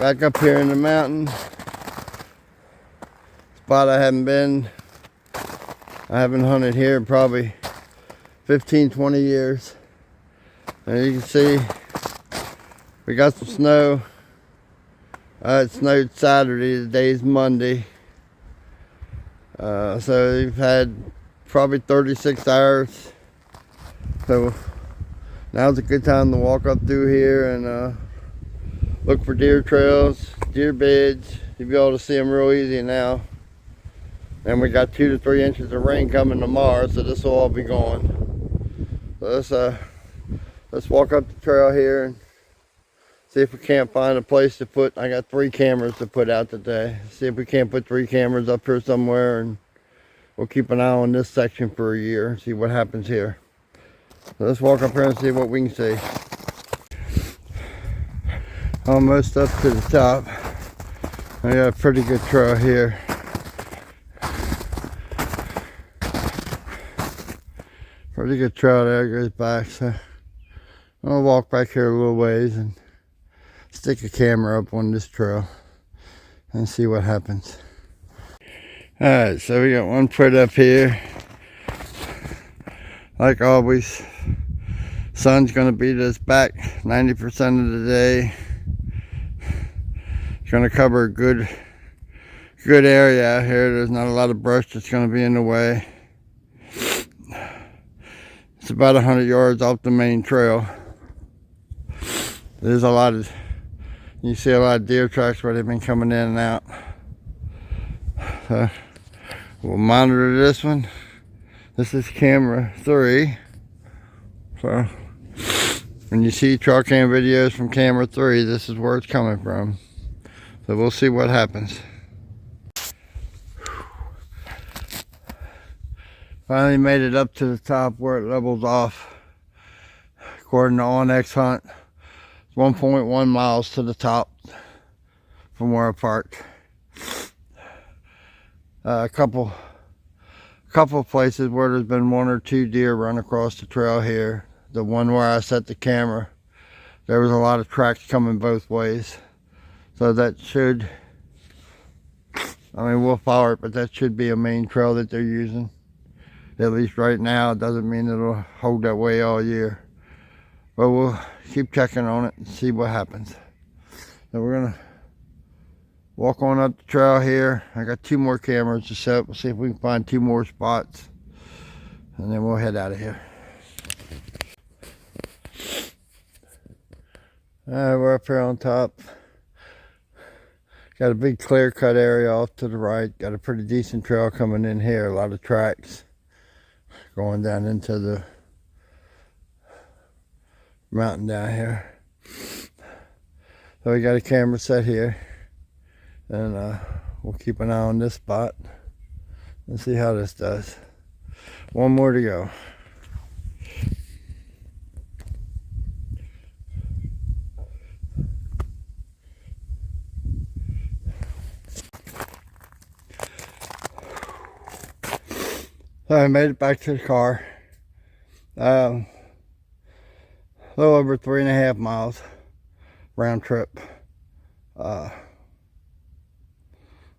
Back up here in the mountain. Spot I haven't been. I haven't hunted here in probably 15, 20 years. And you can see we got some snow. It snowed Saturday, today's Monday. So we've had probably 36 hours. So now's a good time to walk up through here and look for deer trails, deer beds. You'll be able to see them real easy now. And we got 2 to 3 inches of rain coming tomorrow, so this will all be gone. So let's walk up the trail here and see if we can't find a place to put. I got 3 cameras to put out today. See if we can't put 3 cameras up here somewhere, and we'll keep an eye on this section for a year and see what happens here. So let's walk up here and see what we can see. Almost up to the top. I got a pretty good trail here. Pretty good trail there, goes back. So I'm gonna walk back here a little ways and stick a camera up on this trail and see what happens. Alright, so we got one put up here. Like always, sun's gonna beat us back 90% of the day. It's gonna cover a good area out here. There's not a lot of brush that's gonna be in the way. It's about 100 yards off the main trail. There's a lot of, you see a lot of deer tracks where they've been coming in and out. So we'll monitor this one. This is camera 3. So when you see trail cam videos from camera 3, this is where it's coming from. So we'll see what happens. Finally made it up to the top where it levels off. According to OnX Hunt, it's 1.1 miles to the top from where I parked. A couple of places where there's been 1 or 2 deer run across the trail here. The one where I set the camera, there was a lot of tracks coming both ways. So that should, I mean, we'll follow it, but that should be a main trail that they're using. At least right now. It doesn't mean it'll hold that way all year. But we'll keep checking on it and see what happens. So we're gonna walk on up the trail here. I got 2 more cameras to set. We'll see if we can find 2 more spots. And then we'll head out of here. Alright, we're up here on top. Got a big clear cut area off to the right. Got a pretty decent trail coming in here. A lot of tracks going down into the mountain down here. So we got a camera set here, and we'll keep an eye on this spot and see how this does. 1 more to go. So I made it back to the car. A little over 3.5 miles round trip.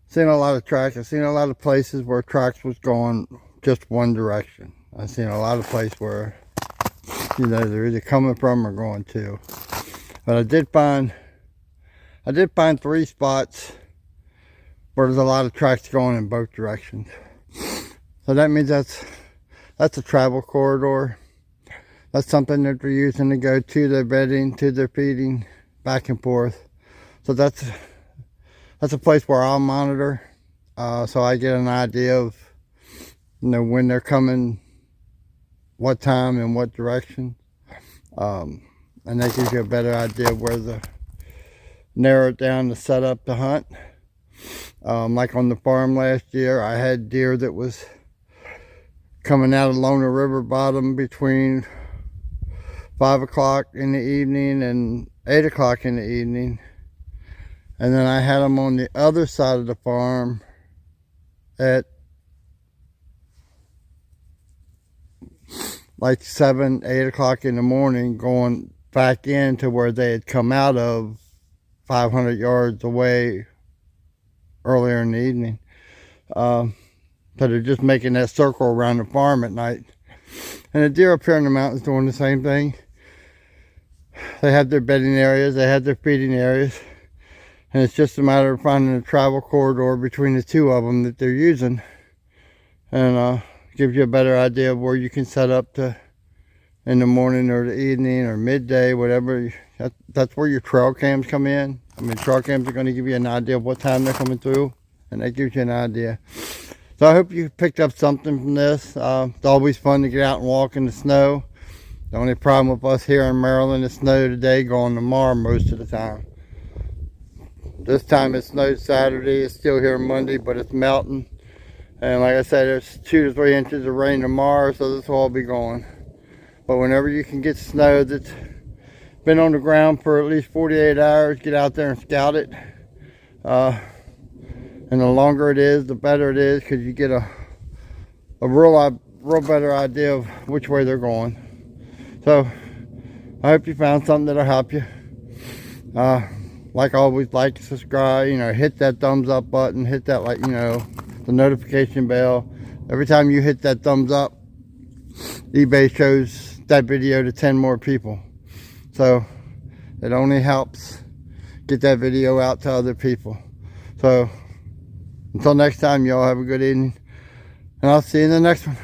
Seen a lot of tracks. I've seen a lot of places where tracks was going just one direction. I've seen a lot of places where, you know, they're either coming from or going to. But I did find 3 spots where there's a lot of tracks going in both directions. So that means that's a travel corridor. That's something that they're using to go to their bedding, to their feeding, back and forth. So that's a place where I'll monitor, so I get an idea of, you know, when they're coming, what time and what direction, and that gives you a better idea of where to narrow it down to set up the hunt. Like on the farm last year, I had deer that was coming out of Lona River bottom between 5 o'clock in the evening and 8 o'clock in the evening. And then I had them on the other side of the farm at like 7, 8 o'clock in the morning, going back into where they had come out of 500 yards away earlier in the evening. So they're just making that circle around the farm at night. And the deer up here in the mountains doing the same thing. They have their bedding areas, they have their feeding areas, and it's just a matter of finding a travel corridor between the two of them that they're using, and gives you a better idea of where you can set up to in the morning or the evening or midday, whatever. That's where your trail cams come in. I mean, trail cams are going to give you an idea of what time they're coming through, and that gives you an idea. So I hope you picked up something from this. It's always fun to get out and walk in the snow. The only problem with us here in Maryland is snow today, going tomorrow most of the time. This time it snowed Saturday, it's still here Monday, but it's melting. And like I said, there's 2 to 3 inches of rain tomorrow, so this will all be gone. But whenever you can get snow that's been on the ground for at least 48 hours, get out there and scout it. And the longer it is, the better it is, because you get a real better idea of which way they're going. So I hope you found something that'll help you. Like always, like, subscribe, hit that thumbs up button, hit that, the notification bell. Every time you hit that thumbs up, eBay shows that video to 10 more people. So it only helps get that video out to other people. So until next time, y'all have a good evening, and I'll see you in the next one.